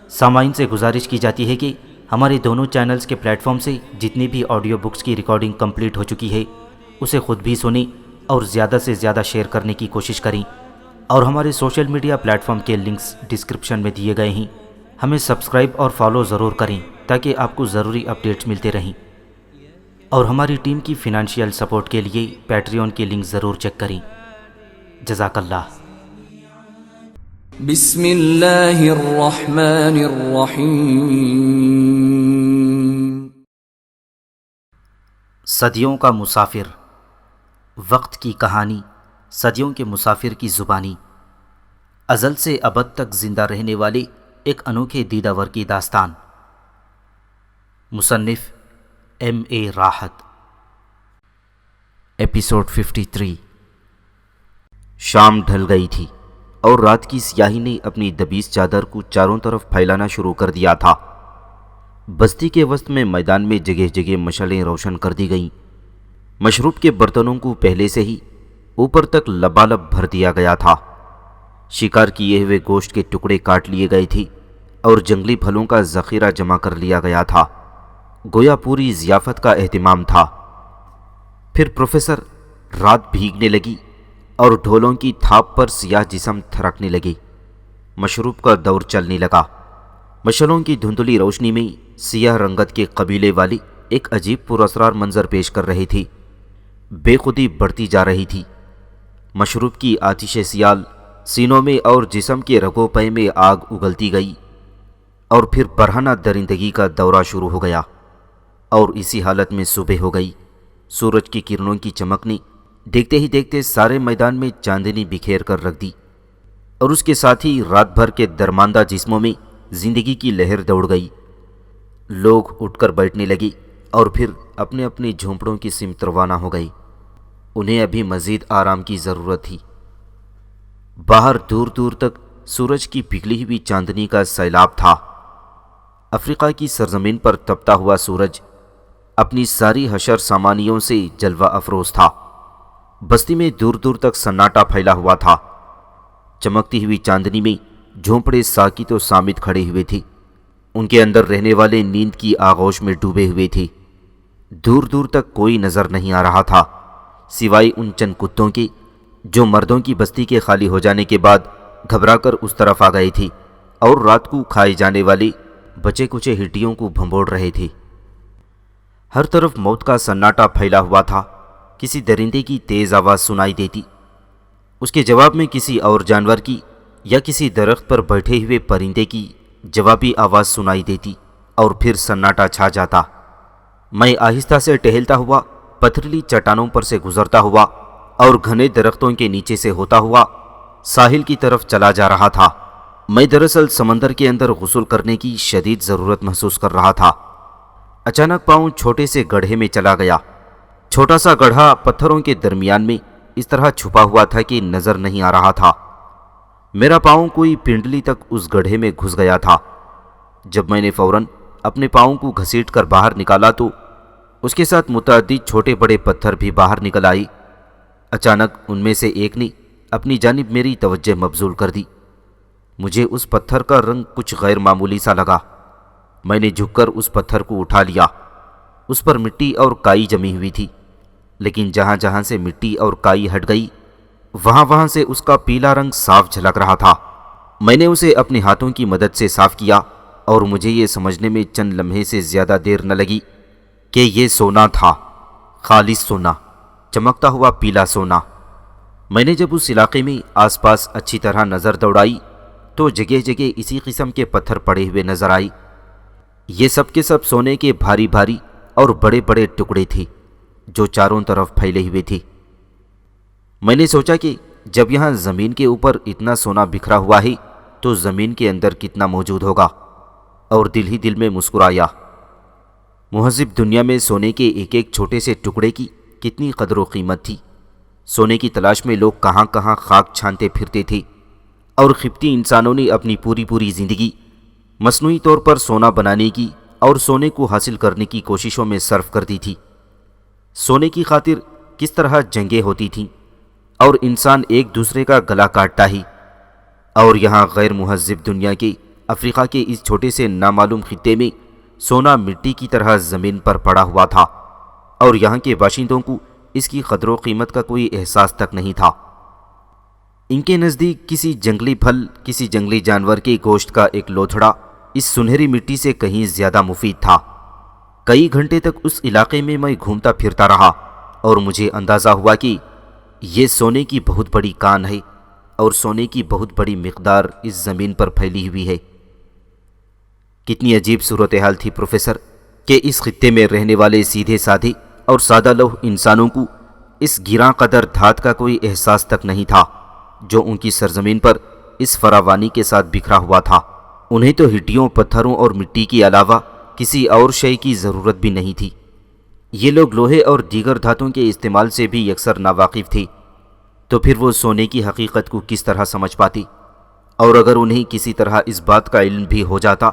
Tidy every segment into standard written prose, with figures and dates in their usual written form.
سامعین سے گزارش کی جاتی ہے کہ ہمارے دونوں چینلز کے پلیٹ فارم سے جتنی بھی آڈیو بکس کی ریکارڈنگ کمپلیٹ ہو چکی ہے اسے خود بھی سنیں اور زیادہ سے زیادہ شیئر کرنے کی کوشش کریں، اور ہمارے سوشل میڈیا پلیٹ فارم کے لنکس ڈسکرپشن میں دیے گئے ہیں، ہمیں سبسکرائب اور فالو ضرور کریں تاکہ آپ کو ضروری اپڈیٹس ملتے رہیں، اور ہماری ٹیم کی فنانشیل سپورٹ کے لیے پیٹریون کے لنک ضرور چیک کریں۔ جزاک اللہ۔ بسم اللہ الرحمن الرحیم۔ صدیوں کا مسافر، وقت کی کہانی، صدیوں کے مسافر کی زبانی، ازل سے ابد تک زندہ رہنے والے ایک انوکھے دیداور کی داستان۔ مصنف M.A. راحت۔ ایپیسوڈ 53۔ شام ڈھل گئی تھی اور رات کی سیاہی نے اپنی دبیس چادر کو چاروں طرف پھیلانا شروع کر دیا تھا۔ بستی کے وسط میں میدان میں جگہ جگہ مشعلیں روشن کر دی گئیں۔ مشروب کے برتنوں کو پہلے سے ہی اوپر تک لبالب بھر دیا گیا تھا۔ شکار کیے ہوئے گوشت کے ٹکڑے کاٹ لیے گئے تھے اور جنگلی پھلوں کا ذخیرہ جمع کر لیا گیا تھا، گویا پوری ضیافت کا اہتمام تھا۔ پھر پروفیسر، رات بھیگنے لگی اور ڈھولوں کی تھاپ پر سیاہ جسم تھرکنے لگے۔ مشروب کا دور چلنے لگا۔ مشعلوں کی دھندلی روشنی میں سیاہ رنگت کے قبیلے والی ایک عجیب پراسرار منظر پیش کر رہے تھے۔ بے خودی بڑھتی جا رہی تھی۔ مشروب کی آتش سیال سینوں میں اور جسم کے رگوں پے میں آگ اگلتی گئی، اور پھر برہنہ درندگی کا دورہ شروع ہو گیا، اور اسی حالت میں صبح ہو گئی۔ سورج کی کرنوں کی چمک نے دیکھتے ہی دیکھتے سارے میدان میں چاندنی بکھیر کر رکھ دی، اور اس کے ساتھ ہی رات بھر کے درماندہ جسموں میں زندگی کی لہر دوڑ گئی۔ لوگ اٹھ کر بیٹھنے لگے اور پھر اپنے اپنے جھونپڑوں کی سمت روانہ ہو گئے۔ انہیں ابھی مزید آرام کی ضرورت تھی۔ باہر دور دور تک سورج کی پگھلی ہوئی چاندنی کا سیلاب تھا۔ افریقہ کی سرزمین پر تپتا ہوا سورج اپنی ساری حشر سامانیوں سے جلوہ افروز تھا۔ بستی میں دور دور تک سناٹا پھیلا ہوا تھا۔ چمکتی ہوئی چاندنی میں جھونپڑے ساکت و صامت کھڑے ہوئے تھے۔ ان کے اندر رہنے والے نیند کی آغوش میں ڈوبے ہوئے تھے۔ دور دور تک کوئی نظر نہیں آ رہا تھا سوائے ان چند کتوں کے جو مردوں کی بستی کے خالی ہو جانے کے بعد گھبرا کر اس طرف آ گئے تھے اور رات کو کھائے جانے والے بچے کچے ہڈیوں کو بھنبوڑ رہے تھے۔ ہر طرف موت کا سناٹا پھیلا ہوا تھا۔ کسی درندے کی تیز آواز سنائی دیتی، اس کے جواب میں کسی اور جانور کی یا کسی درخت پر بیٹھے ہوئے پرندے کی جوابی آواز سنائی دیتی، اور پھر سناٹا چھا جاتا۔ میں آہستہ سے ٹہلتا ہوا پتھریلی چٹانوں پر سے گزرتا ہوا اور گھنے درختوں کے نیچے سے ہوتا ہوا ساحل کی طرف چلا جا رہا تھا۔ میں دراصل سمندر کے اندر غسل کرنے کی شدید ضرورت محسوس کر رہا تھا۔ اچانک پاؤں چھوٹے سے گڑھے میں چلا گیا۔ چھوٹا سا گڑھا پتھروں کے درمیان میں اس طرح چھپا ہوا تھا کہ نظر نہیں آ رہا تھا۔ میرا پاؤں کوئی پنڈلی تک اس گڑھے میں گھس گیا تھا۔ جب میں نے فوراً اپنے پاؤں کو گھسیٹ کر باہر نکالا تو اس کے ساتھ متعدد چھوٹے بڑے پتھر بھی باہر نکل آئے۔ اچانک ان میں سے ایک نے اپنی جانب میری توجہ مبذول کر دی۔ مجھے اس پتھر کا رنگ کچھ غیر معمولی سا لگا۔ میں نے جھک کر اس پتھر کو اٹھا لیا۔ اس پر مٹی اور کائی جمی ہوئی تھی، لیکن جہاں جہاں سے مٹی اور کائی ہٹ گئی وہاں وہاں سے اس کا پیلا رنگ صاف جھلک رہا تھا۔ میں نے اسے اپنے ہاتھوں کی مدد سے صاف کیا، اور مجھے یہ سمجھنے میں چند لمحے سے زیادہ دیر نہ لگی کہ یہ سونا تھا، خالص سونا، چمکتا ہوا پیلا سونا۔ میں نے جب اس علاقے میں آس پاس اچھی طرح نظر دوڑائی تو جگہ جگہ اسی قسم کے پتھر پڑے ہوئے نظر آئے۔ یہ سب کے سب سونے کے بھاری بھاری اور بڑے بڑے ٹکڑے تھے جو چاروں طرف پھیلے ہوئے تھے۔ میں نے سوچا کہ جب یہاں زمین کے اوپر اتنا سونا بکھرا ہوا ہے تو زمین کے اندر کتنا موجود ہوگا، اور دل ہی دل میں مسکرایا۔ مہذب دنیا میں سونے کے ایک ایک چھوٹے سے ٹکڑے کی کتنی قدر و قیمت تھی۔ سونے کی تلاش میں لوگ کہاں کہاں خاک چھانتے پھرتے تھے، اور قبطی انسانوں نے اپنی پوری زندگی مصنوعی طور پر سونا بنانے کی اور سونے کو حاصل کرنے کی کوششوں میں صرف کر دی تھی۔ سونے کی خاطر کس طرح جنگیں ہوتی تھیں اور انسان ایک دوسرے کا گلا کاٹتا ہی، اور یہاں غیر مہذب دنیا کے افریقہ کے اس چھوٹے سے نامعلوم خطے میں سونا مٹی کی طرح زمین پر پڑا ہوا تھا، اور یہاں کے باشندوں کو اس کی قدر و قیمت کا کوئی احساس تک نہیں تھا۔ ان کے نزدیک کسی جنگلی پھل، کسی جنگلی جانور کے گوشت کا ایک لوتھڑا اس سنہری مٹی سے کہیں زیادہ مفید تھا۔ کئی گھنٹے تک اس علاقے میں گھومتا پھرتا رہا، اور مجھے اندازہ ہوا کہ یہ سونے کی بہت بڑی کان ہے، اور سونے کی بہت بڑی مقدار اس زمین پر پھیلی ہوئی ہے۔ کتنی عجیب صورتحال تھی پروفیسر، کہ اس خطے میں رہنے والے سیدھے سادھے اور سادہ لوح انسانوں کو اس گراں قدر دھات کا کوئی احساس تک نہیں تھا جو ان کی سرزمین پر اس فراوانی کے ساتھ بکھرا ہوا تھا۔ انہیں تو ہڈیوں، پتھروں اور مٹی کے علاوہ کسی اور شے کی ضرورت بھی نہیں تھی۔ یہ لوگ لوہے اور دیگر دھاتوں کے استعمال سے بھی یکسر ناواقف تھے، تو پھر وہ سونے کی حقیقت کو کس طرح سمجھ پاتی؟ اور اگر انہیں کسی طرح اس بات کا علم بھی ہو جاتا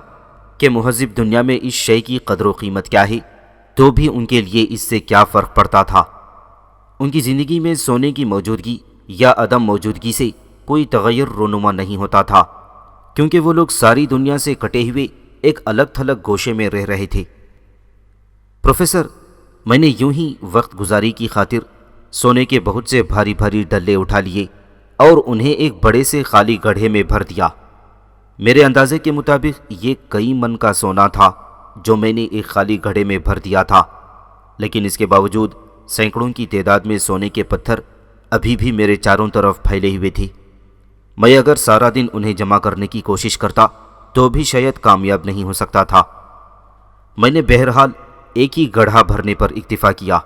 کہ مہذب دنیا میں اس شے کی قدر و قیمت کیا ہے، تو بھی ان کے لیے اس سے کیا فرق پڑتا تھا؟ ان کی زندگی میں سونے کی موجودگی یا عدم موجودگی سے کوئی تغیر رونما نہیں ہوتا تھا، کیونکہ وہ لوگ ساری دنیا سے کٹے ہوئے ایک الگ تھلگ گوشے میں رہ رہے تھے۔ پروفیسر، میں نے یوں ہی وقت گزاری کی خاطر سونے کے بہت سے بھاری بھاری ڈلے اٹھا لیے اور انہیں ایک بڑے سے خالی گڑھے میں بھر دیا۔ میرے اندازے کے مطابق یہ کئی من کا سونا تھا جو میں نے ایک خالی گڑھے میں بھر دیا تھا، لیکن اس کے باوجود سینکڑوں کی تعداد میں سونے کے پتھر ابھی بھی میرے چاروں طرف پھیلے ہوئے تھے۔ میں اگر سارا دن انہیں جمع کرنے کی کوشش کرتا تو بھی شاید کامیاب نہیں ہو سکتا تھا۔ میں نے بہرحال ایک ہی گڑھا بھرنے پر اکتفا کیا۔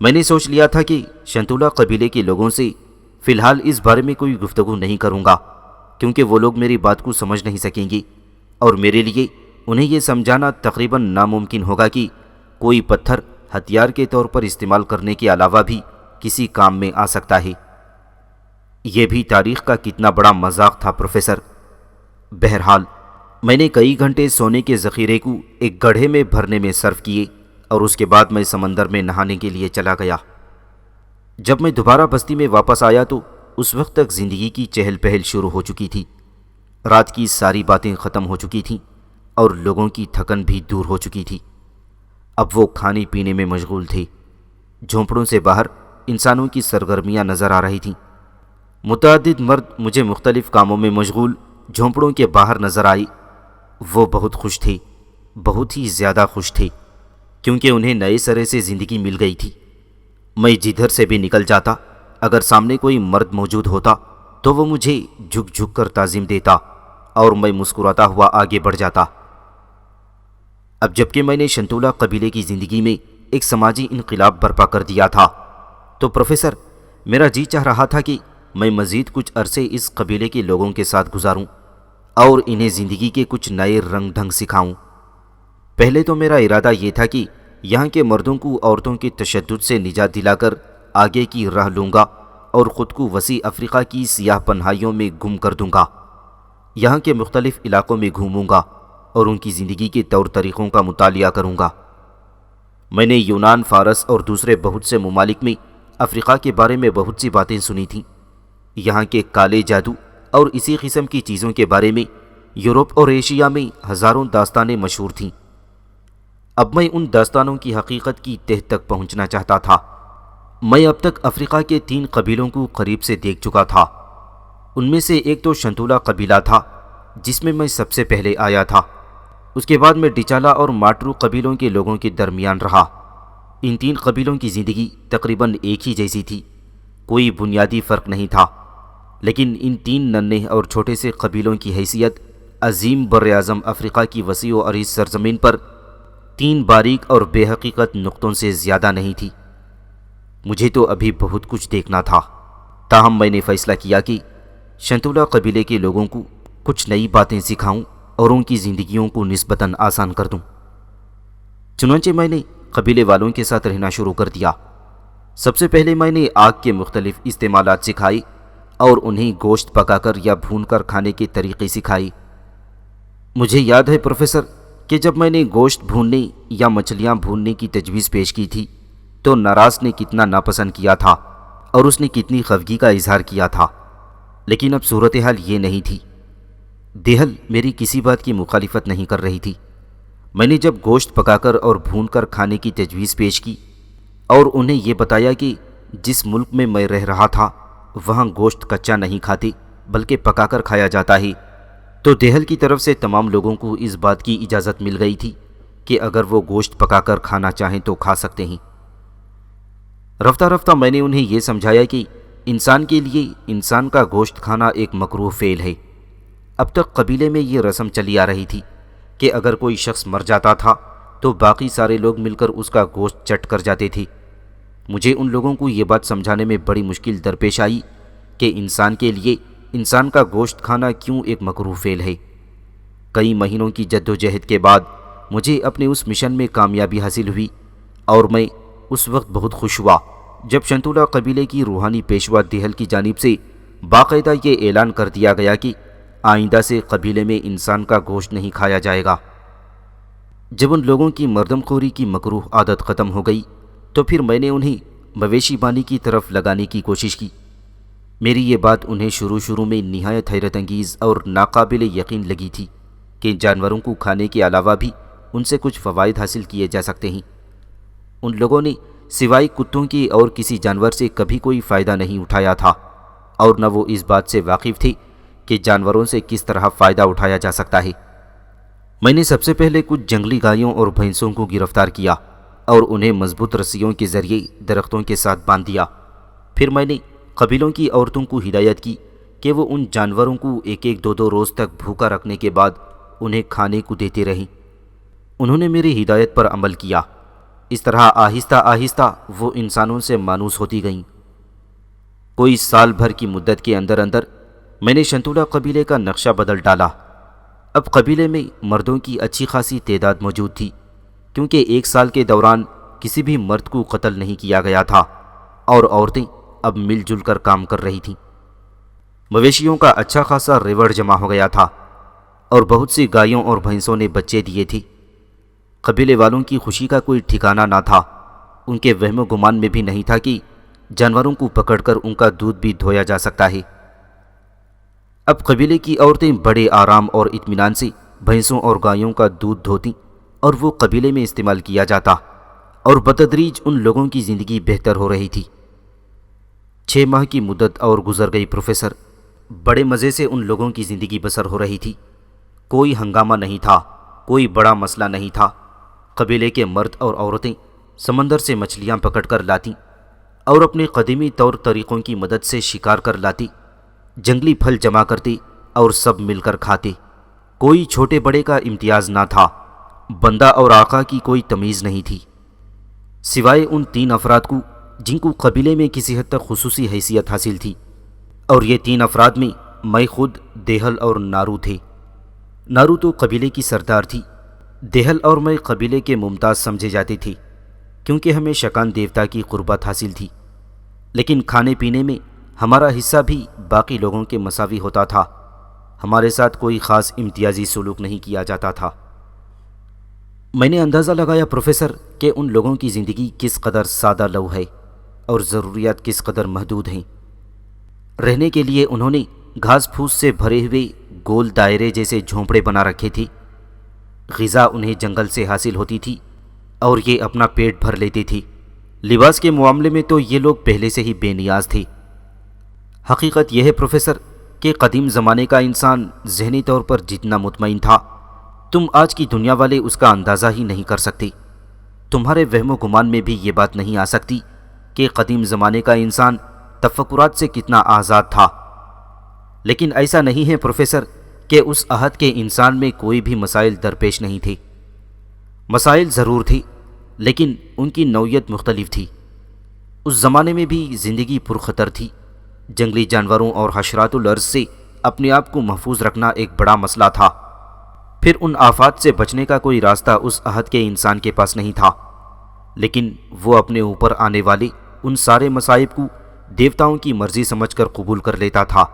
میں نے سوچ لیا تھا کہ شنتولا قبیلے کے لوگوں سے فی الحال اس بارے میں کوئی گفتگو نہیں کروں گا، کیونکہ وہ لوگ میری بات کو سمجھ نہیں سکیں گے، اور میرے لیے انہیں یہ سمجھانا تقریباً ناممکن ہوگا کہ کوئی پتھر ہتھیار کے طور پر استعمال کرنے کے علاوہ بھی کسی کام میں آ سکتا ہے۔ یہ بھی تاریخ کا کتنا بڑا مذاق تھا پروفیسر۔ بہرحال میں نے کئی گھنٹے سونے کے ذخیرے کو ایک گڑھے میں بھرنے میں صرف کیے، اور اس کے بعد میں سمندر میں نہانے کے لیے چلا گیا۔ جب میں دوبارہ بستی میں واپس آیا تو اس وقت تک زندگی کی چہل پہل شروع ہو چکی تھی۔ رات کی ساری باتیں ختم ہو چکی تھیں اور لوگوں کی تھکن بھی دور ہو چکی تھی۔ اب وہ کھانے پینے میں مشغول تھے۔ جھونپڑوں سے باہر انسانوں کی سرگرمیاں نظر آ رہی تھیں۔ متعدد مرد مجھے مختلف کاموں میں مشغول جھونپڑوں کے باہر نظر آئے۔ وہ بہت خوش تھے، بہت ہی زیادہ خوش تھے، کیونکہ انہیں نئے سرے سے زندگی مل گئی تھی۔ میں جدھر سے بھی نکل جاتا، اگر سامنے کوئی مرد موجود ہوتا تو وہ مجھے جھک جھک کر تعظیم دیتا اور میں مسکراتا ہوا آگے بڑھ جاتا۔ اب جبکہ میں نے شنتولا قبیلے کی زندگی میں ایک سماجی انقلاب برپا کر دیا تھا، تو پروفیسر، میرا جی چاہ رہا تھا کہ میں مزید کچھ عرصے اس قبیلے کے لوگوں کے ساتھ گزاروں اور انہیں زندگی کے کچھ نئے رنگ ڈھنگ سکھاؤں۔ پہلے تو میرا ارادہ یہ تھا کہ یہاں کے مردوں کو عورتوں کے تشدد سے نجات دلا کر آگے کی راہ لوں گا اور خود کو وسیع افریقہ کی سیاہ پنہائیوں میں گم کر دوں گا۔ یہاں کے مختلف علاقوں میں گھوموں گا اور ان کی زندگی کے طور طریقوں کا مطالعہ کروں گا۔ میں نے یونان، فارس اور دوسرے بہت سے ممالک میں افریقہ کے بارے میں بہت سی باتیں سنی تھیں۔ یہاں کے کالے جادو اور اسی قسم کی چیزوں کے بارے میں یورپ اور ایشیا میں ہزاروں داستانیں مشہور تھیں۔ اب میں ان داستانوں کی حقیقت کی تہ تک پہنچنا چاہتا تھا۔ میں اب تک افریقہ کے 3 قبیلوں کو قریب سے دیکھ چکا تھا۔ ان میں سے ایک تو شنتولا قبیلہ تھا، جس میں سب سے پہلے آیا تھا۔ اس کے بعد میں ڈچالا اور ماٹرو قبیلوں کے لوگوں کے درمیان رہا۔ ان 3 قبیلوں کی زندگی تقریباً ایک ہی جیسی تھی، کوئی بنیادی فرق نہیں تھا، لیکن ان 3 ننھے اور چھوٹے سے قبیلوں کی حیثیت عظیم براعظم افریقہ کی وسیع و عریض سرزمین پر 3 باریک اور بے حقیقت نقطوں سے زیادہ نہیں تھی۔ مجھے تو ابھی بہت کچھ دیکھنا تھا، تاہم میں نے فیصلہ کیا کہ شنتولا قبیلے کے لوگوں کو کچھ نئی باتیں سکھاؤں اور ان کی زندگیوں کو نسبتاً آسان کر دوں۔ چنانچہ میں نے قبیلے والوں کے ساتھ رہنا شروع کر دیا۔ سب سے پہلے میں نے آگ کے مختلف استعمالات سکھائے اور انہیں گوشت پکا کر یا بھون کر کھانے کے طریقے سکھائے۔ مجھے یاد ہے پروفیسر کہ جب میں نے گوشت بھوننے یا مچھلیاں بھوننے کی تجویز پیش کی تھی تو ناراض نے کتنا ناپسند کیا تھا اور اس نے کتنی خفگی کا اظہار کیا تھا، لیکن اب صورتحال یہ نہیں تھی۔ دیہل میری کسی بات کی مخالفت نہیں کر رہی تھی۔ میں نے جب گوشت پکا کر اور بھون کر کھانے کی تجویز پیش کی اور انہیں یہ بتایا کہ جس ملک میں میں رہ رہا تھا وہاں گوشت کچا نہیں کھاتے بلکہ پکا کر کھایا جاتا ہے، تو دیہل کی طرف سے تمام لوگوں کو اس بات کی اجازت مل گئی تھی کہ اگر وہ گوشت پکا کر کھانا چاہیں تو کھا سکتے ہیں۔ رفتہ رفتہ میں نے انہیں یہ سمجھایا کہ انسان کے لیے انسان کا گوشت کھانا ایک مکروہ فعل ہے۔ اب تک قبیلے میں یہ رسم چلی آ رہی تھی کہ اگر کوئی شخص مر جاتا تھا تو باقی سارے لوگ مل کر اس کا گوشت چٹ کر جاتے تھے۔ مجھے ان لوگوں کو یہ بات سمجھانے میں بڑی مشکل درپیش آئی کہ انسان کے لیے انسان کا گوشت کھانا کیوں ایک مکروہ فعل ہے۔ کئی مہینوں کی جد و جہد کے بعد مجھے اپنے اس مشن میں کامیابی حاصل ہوئی اور میں اس وقت بہت خوش ہوا جب شنتولا قبیلے کی روحانی پیشوا دیہل کی جانب سے باقاعدہ یہ اعلان کر دیا گیا کہ آئندہ سے قبیلے میں انسان کا گوشت نہیں کھایا جائے گا۔ جب ان لوگوں کی مردم خوری کی مکروہ عادت ختم ہو گئی تو پھر میں نے انہیں مویشی بانی کی طرف لگانے کی کوشش کی۔ میری یہ بات انہیں شروع میں نہایت حیرت انگیز اور ناقابل یقین لگی تھی کہ جانوروں کو کھانے کے علاوہ بھی ان سے کچھ فوائد حاصل کیے جا سکتے ہیں۔ ان لوگوں نے سوائے کتوں کی اور کسی جانور سے کبھی کوئی فائدہ نہیں اٹھایا تھا اور نہ وہ اس بات سے واقف تھے کہ جانوروں سے کس طرح فائدہ اٹھایا جا سکتا ہے۔ میں نے سب سے پہلے کچھ جنگلی گایوں اور بھینسوں کو گرفتار کیا اور انہیں مضبوط رسیوں کے ذریعے درختوں کے ساتھ باندھ دیا۔ پھر میں نے قبیلوں کی عورتوں کو ہدایت کی کہ وہ ان جانوروں کو ایک ایک دو روز تک بھوکا رکھنے کے بعد انہیں کھانے کو دیتے رہیں۔ انہوں نے میری ہدایت پر عمل کیا۔ اس طرح آہستہ آہستہ وہ انسانوں سے مانوس ہوتی گئیں۔ کوئی سال بھر کی مدت کے اندر میں نے شنتولا قبیلے کا نقشہ بدل ڈالا۔ اب قبیلے میں مردوں کی اچھی خاصی تعداد موجود تھی، کیونکہ ایک سال کے دوران کسی بھی مرد کو قتل نہیں کیا گیا تھا اور عورتیں اب مل جل کر کام کر رہی تھیں۔ مویشیوں کا اچھا خاصا ریوڑ جمع ہو گیا تھا اور بہت سی گایوں اور بھینسوں نے بچے دیے تھے۔ قبیلے والوں کی خوشی کا کوئی ٹھکانہ نہ تھا۔ ان کے وہم و گمان میں بھی نہیں تھا کہ جانوروں کو پکڑ کر ان کا دودھ بھی دھویا جا سکتا ہے۔ اب قبیلے کی عورتیں بڑے آرام اور اطمینان سے بھینسوں اور گایوں کا دودھ دھوتیں اور وہ قبیلے میں استعمال کیا جاتا اور بتدریج ان لوگوں کی زندگی بہتر ہو رہی تھی۔ 6 ماہ کی مدت اور گزر گئی پروفیسر۔ بڑے مزے سے ان لوگوں کی زندگی بسر ہو رہی تھی۔ کوئی ہنگامہ نہیں تھا، کوئی بڑا مسئلہ نہیں تھا۔ قبیلے کے مرد اور عورتیں سمندر سے مچھلیاں پکڑ کر لاتی اور اپنے قدیمی طور طریقوں کی مدد سے شکار کر لاتی، جنگلی پھل جمع کرتی اور سب مل کر کھاتے۔ کوئی چھوٹے بڑے کا امتیاز نہ تھا، بندہ اور آقا کی کوئی تمیز نہیں تھی، سوائے ان 3 افراد کو جن کو قبیلے میں کسی حد تک خصوصی حیثیت حاصل تھی، اور یہ 3 افراد میں خود، دیہل اور نارو تھے۔ نارو تو قبیلے کی سردار تھی۔ دیہل اور میں قبیلے کے ممتاز سمجھے جاتے تھے کیونکہ ہمیں شکان دیوتا کی قربت حاصل تھی، لیکن کھانے پینے میں ہمارا حصہ بھی باقی لوگوں کے مساوی ہوتا تھا۔ ہمارے ساتھ کوئی خاص امتیازی سلوک نہیں کیا جاتا تھا۔ میں نے اندازہ لگایا پروفیسر کہ ان لوگوں کی زندگی کس قدر سادہ لو ہے اور ضروریات کس قدر محدود ہیں۔ رہنے کے لیے انہوں نے گھاس پھوس سے بھرے ہوئے گول دائرے جیسے جھونپڑے بنا رکھے تھے۔ غذا انہیں جنگل سے حاصل ہوتی تھی اور یہ اپنا پیٹ بھر لیتے تھے۔ لباس کے معاملے میں تو یہ لوگ پہلے سے ہی بے نیاز تھے۔ حقیقت یہ ہے پروفیسر کہ قدیم زمانے کا انسان ذہنی طور پر جتنا مطمئن تھا، تم آج کی دنیا والے اس کا اندازہ ہی نہیں کر سکتے۔ تمہارے وہم و گمان میں بھی یہ بات نہیں آ سکتی کہ قدیم زمانے کا انسان تفکرات سے کتنا آزاد تھا۔ لیکن ایسا نہیں ہے پروفیسر کہ اس عہد کے انسان میں کوئی بھی مسائل درپیش نہیں تھے۔ مسائل ضرور تھے، لیکن ان کی نوعیت مختلف تھی۔ اس زمانے میں بھی زندگی پرخطر تھی۔ جنگلی جانوروں اور حشرات الارض سے اپنے آپ کو محفوظ رکھنا ایک بڑا مسئلہ تھا۔ پھر ان آفات سے بچنے کا کوئی راستہ اس عہد کے انسان کے پاس نہیں تھا، لیکن وہ اپنے اوپر آنے والے ان سارے مصائب کو دیوتاؤں کی مرضی سمجھ کر قبول کر لیتا تھا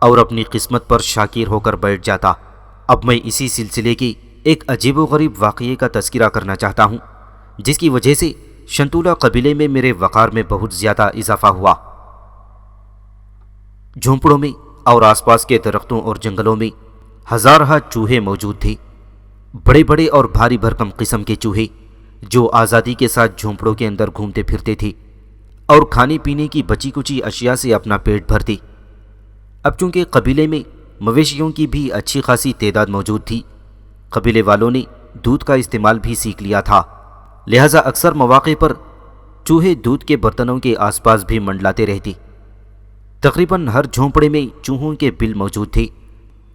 اور اپنی قسمت پر شاکر ہو کر بیٹھ جاتا۔ اب میں اسی سلسلے کے ایک عجیب و غریب واقعے کا تذکرہ کرنا چاہتا ہوں، جس کی وجہ سے شنتولا قبیلے میں میرے وقار میں بہت زیادہ اضافہ ہوا۔ جھونپڑوں میں اور آس پاس کے درختوں اور جنگلوں میں ہزارہ چوہے موجود تھے، بڑے بڑے اور بھاری بھرکم قسم کے چوہے جو آزادی کے ساتھ جھونپڑوں کے اندر گھومتے پھرتے تھے اور کھانے پینے کی بچی کچی اشیاء سے اپنا پیٹ بھرتے۔ اب چونکہ قبیلے میں مویشیوں کی بھی اچھی خاصی تعداد موجود تھی، قبیلے والوں نے دودھ کا استعمال بھی سیکھ لیا تھا، لہٰذا اکثر مواقع پر چوہے دودھ کے برتنوں کے آس پاس بھی منڈلاتے رہتے۔ تقریباً ہر جھونپڑے میں چوہوں کے بل موجود تھے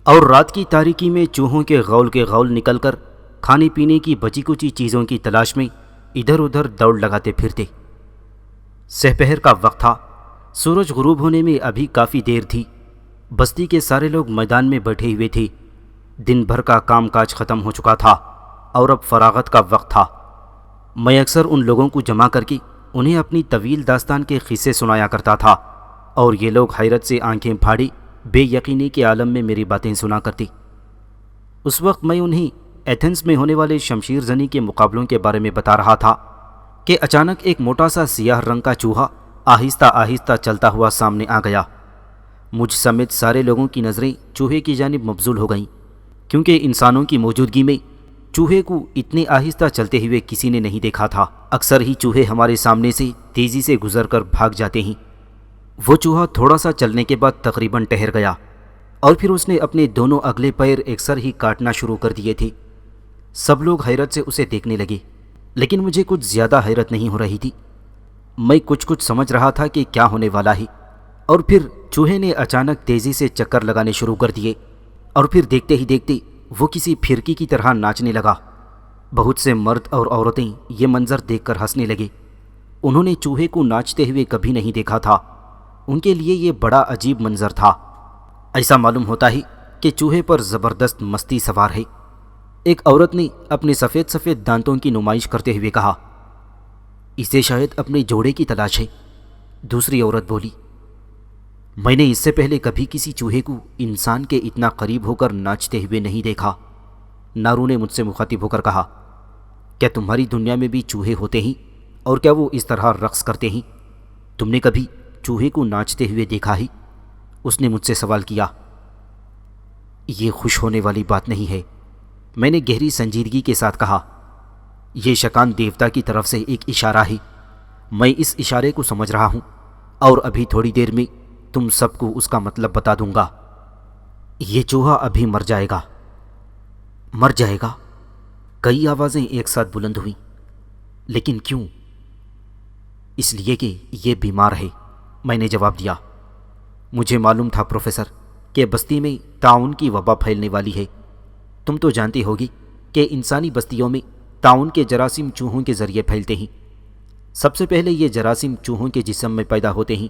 اور رات کی تاریکی میں چوہوں کے غول نکل کر کھانے پینے کی بچی کچی چیزوں کی تلاش میں ادھر ادھر دوڑ لگاتے پھرتے۔ سحپہر کا وقت تھا، سورج غروب ہونے میں ابھی کافی دیر تھی۔ بستی کے سارے لوگ میدان میں بیٹھے ہوئے تھے، دن بھر کا کام کاج ختم ہو چکا تھا اور اب فراغت کا وقت تھا۔ میں اکثر ان لوگوں کو جمع کر کے انہیں اپنی طویل داستان کے قصے سنایا کرتا تھا اور یہ لوگ حیرت سے آنکھیں پھاڑے بے یقینی کے عالم میں میری باتیں سنا کرتے۔ اس وقت میں انہیں ایتھنز میں ہونے والے شمشیر زنی کے مقابلوں کے بارے میں بتا رہا تھا کہ اچانک ایک موٹا سا سیاہ رنگ کا چوہا آہستہ آہستہ چلتا ہوا سامنے آ گیا۔ مجھ سمیت سارے لوگوں کی نظریں چوہے کی جانب مبذول ہو گئیں، کیونکہ انسانوں کی موجودگی میں چوہے کو اتنے آہستہ چلتے ہوئے کسی نے نہیں دیکھا تھا۔ اکثر ہی چوہے ہمارے سامنے سے تیزی سے گزر کر بھاگ جاتے ہیں۔ وہ چوہا تھوڑا سا چلنے کے بعد تقریباً ٹہر گیا اور پھر اس نے اپنے دونوں اگلے پیر ایکسر ہی کاٹنا شروع کر دیے تھے۔ سب لوگ حیرت سے اسے دیکھنے لگے، لیکن مجھے کچھ زیادہ حیرت نہیں ہو رہی تھی۔ میں کچھ سمجھ رہا تھا کہ کیا ہونے والا ہے، اور پھر چوہے نے اچانک تیزی سے چکر لگانے شروع کر دیے اور پھر دیکھتے ہی دیکھتے وہ کسی پھرکی کی طرح ناچنے لگا۔ بہت سے مرد اور عورتیں یہ منظر دیکھ کر ہنسنے لگے۔ انہوں نے چوہے کو ناچتے ہوئے کبھی نہیں دیکھا تھا، ان کے لیے یہ بڑا عجیب منظر تھا۔ ایسا معلوم ہوتا ہے کہ چوہے پر زبردست مستی سوار ہے۔ ایک عورت نے اپنے سفید سفید دانتوں کی نمائش کرتے ہوئے کہا، اسے شاید اپنے جوڑے کی تلاش ہے۔ دوسری عورت بولی، میں نے اس سے پہلے کبھی کسی چوہے کو انسان کے اتنا قریب ہو کر ناچتے ہوئے نہیں دیکھا۔ نارو نے مجھ سے مخاطب ہو کر کہا، کیا تمہاری دنیا میں بھی چوہے ہوتے ہیں اور کیا وہ اس طرح رقص کرتے ہیں؟ تم نے کبھی چوہے کو ناچتے ہوئے دیکھا ہی؟ اس نے مجھ سے سوال کیا۔ یہ خوش ہونے والی بات نہیں ہے، میں نے گہری سنجیدگی کے ساتھ کہا۔ یہ شکان دیوتا کی طرف سے ایک اشارہ ہے، میں اس اشارے کو سمجھ رہا ہوں اور ابھی تھوڑی دیر میں تم سب کو اس کا مطلب بتا دوں گا۔ یہ چوہا ابھی مر جائے گا۔ مر جائے گا؟ کئی آوازیں ایک ساتھ بلند ہوئیں۔ لیکن کیوں؟ اس لیے کہ یہ بیمار ہے، میں نے جواب دیا۔ مجھے معلوم تھا پروفیسر کہ بستی میں طاعون کی وبا پھیلنے والی ہے۔ تم تو جانتے ہوگی کہ انسانی بستیوں میں طاعون کے جراثیم چوہوں کے ذریعے پھیلتے ہیں۔ سب سے پہلے یہ جراثیم چوہوں کے جسم میں پیدا ہوتے ہیں۔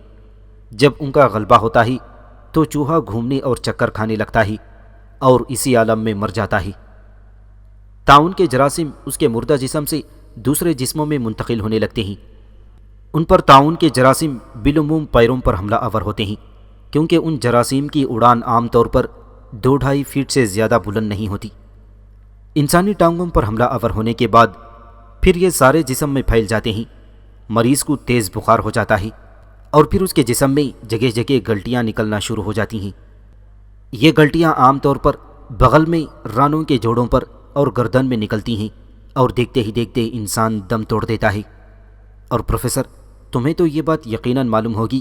جب ان کا غلبہ ہوتا ہے تو چوہا گھومنے اور چکر کھانے لگتا ہے اور اسی عالم میں مر جاتا ہے۔ طاعون کے جراثیم اس کے مردہ جسم سے دوسرے جسموں میں منتقل ہونے لگتے ہیں۔ ان پر طاعون کے جراثیم بالعموم پیروں پر حملہ آور ہوتے ہیں، کیونکہ ان جراثیم کی اڑان عام طور پر 2-2.5 فیٹ سے زیادہ بلند نہیں ہوتی۔ انسانی ٹانگوں پر حملہ آور ہونے کے بعد پھر یہ سارے جسم میں پھیل جاتے ہیں۔ مریض کو تیز بخار ہو جاتا ہے اور پھر اس کے جسم میں جگہ جگہ گلٹیاں نکلنا شروع ہو جاتی ہیں۔ یہ گلٹیاں عام طور پر بغل میں، رانوں کے جوڑوں پر اور گردن میں نکلتی ہیں اور دیکھتے ہی دیکھتے انسان دم توڑ دیتا ہے۔ اور پروفیسر، تمہیں تو یہ بات یقیناً معلوم ہوگی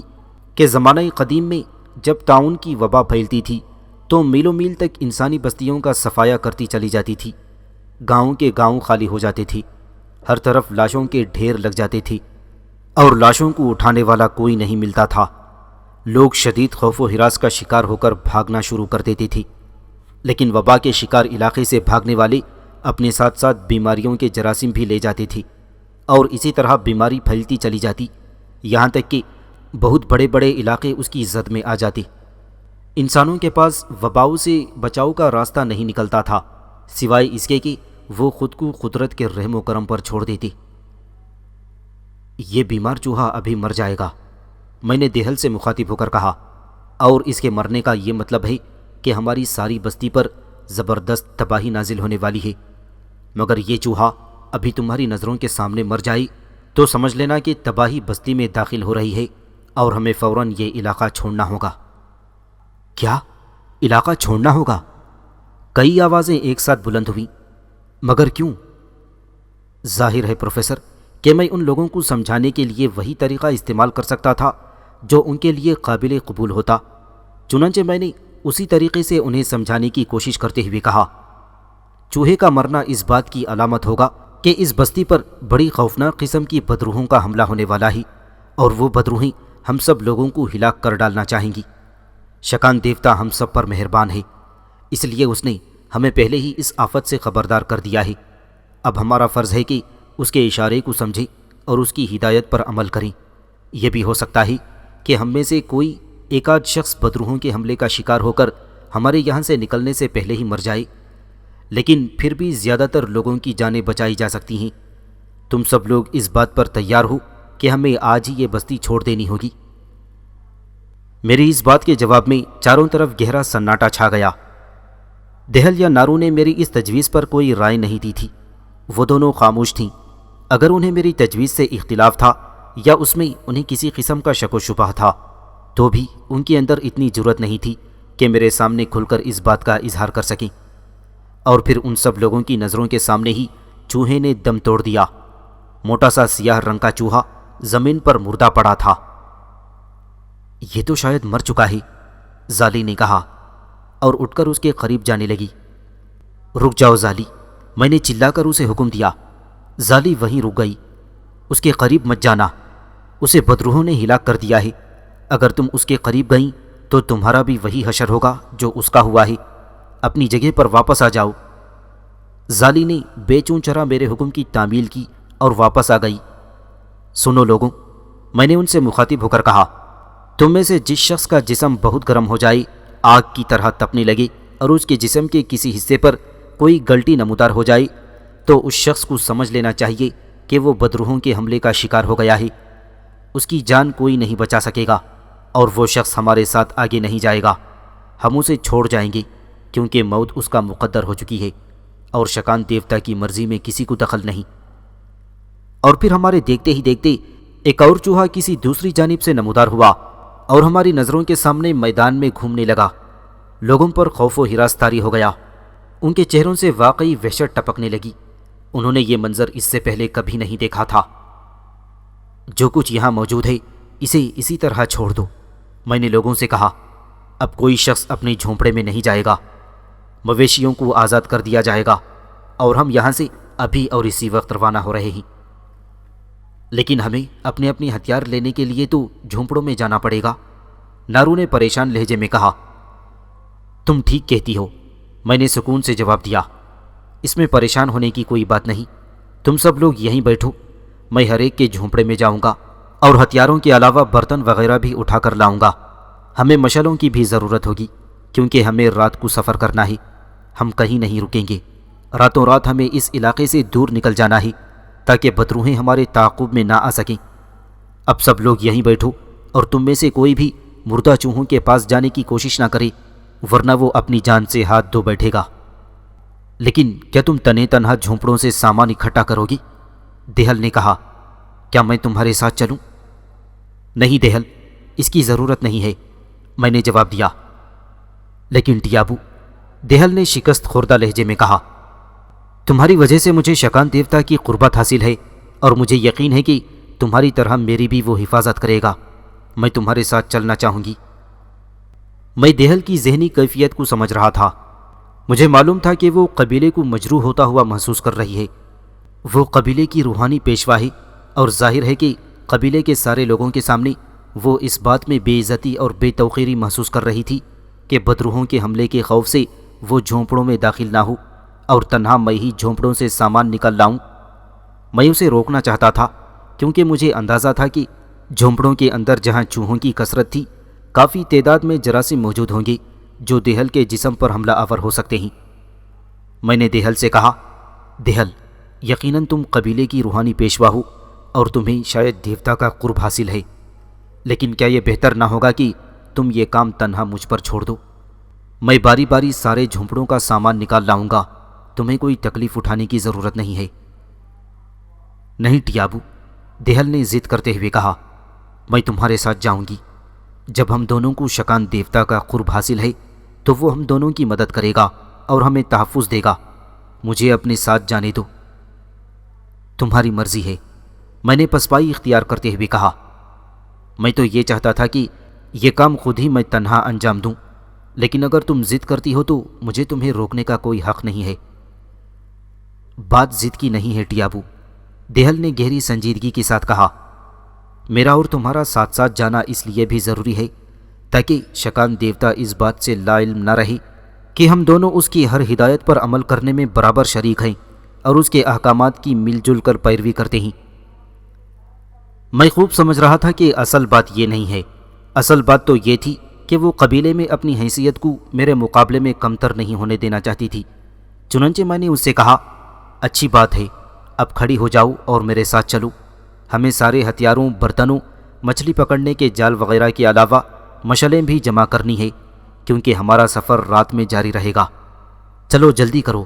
کہ زمانہ قدیم میں جب طاعون کی وبا پھیلتی تھی تو میلوں میل تک انسانی بستیوں کا صفایا کرتی چلی جاتی تھی۔ گاؤں کے گاؤں خالی ہو جاتے تھے، ہر طرف لاشوں کے ڈھیر لگ جاتے تھے اور لاشوں کو اٹھانے والا کوئی نہیں ملتا تھا۔ لوگ شدید خوف و ہراس کا شکار ہو کر بھاگنا شروع کر دیتے تھے، لیکن وبا کے شکار علاقے سے بھاگنے والے اپنے ساتھ ساتھ بیماریوں کے جراثیم بھی لے جاتے تھے اور اسی طرح بیماری پھیلتی چلی جاتی، یہاں تک کہ بہت بڑے بڑے علاقے اس کی زد میں آ جاتے۔ انسانوں کے پاس وباؤں سے بچاؤ کا راستہ نہیں نکلتا تھا، سوائے اس کے کہ وہ خود کو قدرت کے رحم و کرم پر چھوڑ دیتے۔ یہ بیمار چوہا ابھی مر جائے گا، میں نے دیہل سے مخاطب ہو کر کہا، اور اس کے مرنے کا یہ مطلب ہے کہ ہماری ساری بستی پر زبردست تباہی نازل ہونے والی ہے۔ مگر یہ چوہا ابھی تمہاری نظروں کے سامنے مر جائے تو سمجھ لینا کہ تباہی بستی میں داخل ہو رہی ہے اور ہمیں فوراً یہ علاقہ چھوڑنا ہوگا۔ کیا علاقہ چھوڑنا ہوگا؟ کئی آوازیں ایک ساتھ بلند ہوئیں۔ مگر کیوں؟ ظاہر ہے پروفیسر کہ میں ان لوگوں کو سمجھانے کے لیے وہی طریقہ استعمال کر سکتا تھا جو ان کے لیے قابل قبول ہوتا۔ چنانچہ میں نے اسی طریقے سے انہیں سمجھانے کی کوشش کرتے ہوئے کہا، چوہے کا مرنا اس بات کی علامت ہوگا کہ اس بستی پر بڑی خوفناک قسم کی بدروحوں کا حملہ ہونے والا ہے، اور وہ بدروہیں ہم سب لوگوں کو ہلاک کر ڈالنا چاہیں گی۔ شکان دیوتا ہم سب پر مہربان ہے، اس لیے اس نے ہمیں پہلے ہی اس آفت سے خبردار کر دیا ہے۔ اب ہمارا فرض ہے کہ اس کے اشارے کو سمجھیں اور اس کی ہدایت پر عمل کریں۔ یہ بھی ہو سکتا ہے کہ ہم میں سے کوئی ایک آدھ شخص بدروحوں کے حملے کا شکار ہو کر ہمارے یہاں سے نکلنے سے پہلے ہی مر جائے، لیکن پھر بھی زیادہ تر لوگوں کی جانیں بچائی جا سکتی ہیں۔ تم سب لوگ اس بات پر تیار ہو کہ ہمیں آج ہی یہ بستی چھوڑ دینی ہوگی؟ میری اس بات کے جواب میں چاروں طرف گہرا سناٹا چھا گیا۔ دہل یا نارو نے میری اس تجویز پر کوئی رائے نہیں دی تھی، وہ دونوں خاموش تھیں۔ اگر انہیں میری تجویز سے اختلاف تھا یا اس میں انہیں کسی قسم کا شک و شبہ تھا، تو بھی ان کے اندر اتنی جرأت نہیں تھی کہ میرے سامنے کھل کر اس بات کا اظہار کر سکیں۔ اور پھر ان سب لوگوں کی نظروں کے سامنے ہی چوہے نے دم توڑ دیا۔ موٹا سا سیاہ رنگ کا چوہا زمین پر مردہ پڑا تھا۔ یہ تو شاید مر چکا ہے، زالی نے کہا اور اٹھ کر اس کے قریب جانے لگی۔ رک جاؤ زالی، میں نے چلا کر اسے حکم دیا۔ زالی وہیں رک گئی۔ اس کے قریب مت جانا، اسے بدروحوں نے ہلاک کر دیا ہے۔ اگر تم اس کے قریب گئیں تو تمہارا بھی وہی حشر ہوگا جو اس کا ہوا ہے۔ اپنی جگہ پر واپس آ جاؤ۔ زالی نے بے چون چرا میرے حکم کی تعمیل کی اور واپس آ گئی۔ سنو لوگوں، میں نے ان سے مخاطب ہو کر کہا، تم میں سے جس شخص کا جسم بہت گرم ہو جائے، آگ کی طرح تپنے لگے اور اس کے جسم کے کسی حصے پر کوئی گلٹی نمودار ہو جائے، تو اس شخص کو سمجھ لینا چاہیے کہ وہ بدروحوں کے حملے کا شکار ہو گیا ہے۔ اس کی جان کوئی نہیں بچا سکے گا، اور وہ شخص ہمارے ساتھ آگے نہیں جائے گا۔ ہم اسے چھوڑ جائیں گے کیونکہ موت اس کا مقدر ہو چکی ہے، اور شکان دیوتا کی مرضی میں کسی کو دخل نہیں۔ اور پھر ہمارے دیکھتے ہی دیکھتے ایک اور چوہا کسی دوسری جانب سے نمودار ہوا اور ہماری نظروں کے سامنے میدان میں گھومنے لگا۔ لوگوں پر خوف و ہراس طاری ہو گیا، ان کے چہروں سے واقعی وحشت ٹپکنے لگی۔ انہوں نے یہ منظر اس سے پہلے کبھی نہیں دیکھا تھا۔ جو کچھ یہاں موجود ہے اسے اسی طرح چھوڑ دو، میں نے لوگوں سے کہا۔ اب کوئی شخص اپنے جھونپڑے میں نہیں جائے گا، مویشیوں کو آزاد کر دیا جائے گا، اور ہم یہاں سے ابھی اور اسی وقت روانہ ہو رہے ہیں۔ لیکن ہمیں اپنے اپنے ہتھیار لینے کے لیے تو جھونپڑوں میں جانا پڑے گا، نارو نے پریشان لہجے میں کہا۔ تم ٹھیک کہتی ہو، میں نے سکون سے جواب دیا۔ اس میں پریشان ہونے کی کوئی بات نہیں، تم سب لوگ یہیں بیٹھو، میں ہر ایک کے جھونپڑے میں جاؤں گا اور ہتھیاروں کے علاوہ برتن وغیرہ بھی اٹھا کر لاؤں گا۔ ہمیں مشعلوں کی بھی ضرورت ہوگی کیونکہ ہمیں رات کو سفر کرنا ہے، ہم کہیں نہیں رکیں گے۔ راتوں رات ہمیں اس علاقے سے دور نکل جانا ہے تاکہ بدروہیں ہمارے تعاقب میں نہ آ سکیں۔ اب سب لوگ یہیں بیٹھو اور تم میں سے کوئی بھی مردہ چوہوں کے پاس جانے کی کوشش نہ کرے، ورنہ وہ اپنی جان سے ہاتھ دھو بیٹھے گا۔ لیکن کیا تم تنے تنہا جھونپڑوں سے سامان اکٹھا کرو گی؟ دہل نے کہا۔ کیا میں تمہارے ساتھ چلوں؟ نہیں دہل، اس کی ضرورت نہیں ہے، میں نے جواب دیا۔ لیکن ٹیابو، دہل نے شکست خوردہ لہجے میں کہا، تمہاری وجہ سے مجھے شکان دیوتا کی قربت حاصل ہے، اور مجھے یقین ہے کہ تمہاری طرح میری بھی وہ حفاظت کرے گا۔ میں تمہارے ساتھ چلنا چاہوں گی۔ میں دہل کی ذہنی کیفیت کو سمجھ رہا تھا۔ مجھے معلوم تھا کہ وہ قبیلے کو مجروح ہوتا ہوا محسوس کر رہی ہے۔ وہ قبیلے کی روحانی پیشوا ہے، اور ظاہر ہے کہ قبیلے کے سارے لوگوں کے سامنے وہ اس بات میں بے عزتی اور بے توقیری محسوس کر رہی تھی کہ بدروحوں کے حملے کے خوف سے وہ جھونپڑوں میں داخل نہ ہو اور تنہا میں ہی جھونپڑوں سے سامان نکال لاؤں۔ میں اسے روکنا چاہتا تھا کیونکہ مجھے اندازہ تھا کہ جھونپڑوں کے اندر جہاں چوہوں کی کثرت تھی، کافی تعداد میں جراثیم موجود ہوں گے جو دہل کے جسم پر حملہ آور ہو سکتے ہیں۔ میں نے دہل سے کہا، دہل، یقیناً تم قبیلے کی روحانی پیشوا ہو اور تمہیں شاید دیوتا کا قرب حاصل ہے، لیکن کیا یہ بہتر نہ ہوگا کہ تم یہ کام تنہا مجھ پر چھوڑ دو؟ میں باری باری سارے جھونپڑوں کا سامان نکال لاؤں گا، تمہیں کوئی تکلیف اٹھانے کی ضرورت نہیں ہے۔ نہیں ٹیابو، دہل نے ضد کرتے ہوئے کہا، میں تمہارے ساتھ جاؤں گی۔ جب ہم دونوں کو شکان دیوتا کا قرب حاصل ہے تو وہ ہم دونوں کی مدد کرے گا اور ہمیں تحفظ دے گا۔ مجھے اپنے ساتھ جانے دو۔ تمہاری مرضی ہے، میں نے پسپائی اختیار کرتے ہوئے کہا۔ میں تو یہ چاہتا تھا کہ یہ کام خود ہی میں تنہا انجام دوں، لیکن اگر تم ضد کرتی ہو تو مجھے تمہیں روکنے کا کوئی حق نہیں ہے۔ بات ضد کی نہیں ہے ٹیابو، دیہل نے گہری سنجیدگی کے ساتھ کہا۔ میرا اور تمہارا ساتھ ساتھ جانا اس لیے بھی ضروری ہے تاکہ شکان دیوتا اس بات سے لا علم نہ رہے کہ ہم دونوں اس کی ہر ہدایت پر عمل کرنے میں برابر شریک ہیں اور اس کے احکامات کی مل جل کر پیروی کرتے ہیں۔ میں خوب سمجھ رہا تھا کہ اصل بات یہ نہیں ہے، اصل بات تو یہ تھی کہ وہ قبیلے میں اپنی حیثیت کو میرے مقابلے میں کمتر نہیں ہونے دینا چاہتی تھی۔ چنانچہ میں نے اس سے کہا، اچھی بات ہے، اب کھڑی ہو جاؤ اور میرے ساتھ چلو۔ ہمیں سارے ہتھیاروں، برتنوں، مچھلی پکڑنے کے جال وغیرہ کے علاوہ مشعلیں بھی جمع کرنی ہے، کیونکہ ہمارا سفر رات میں جاری رہے گا۔ چلو جلدی کرو۔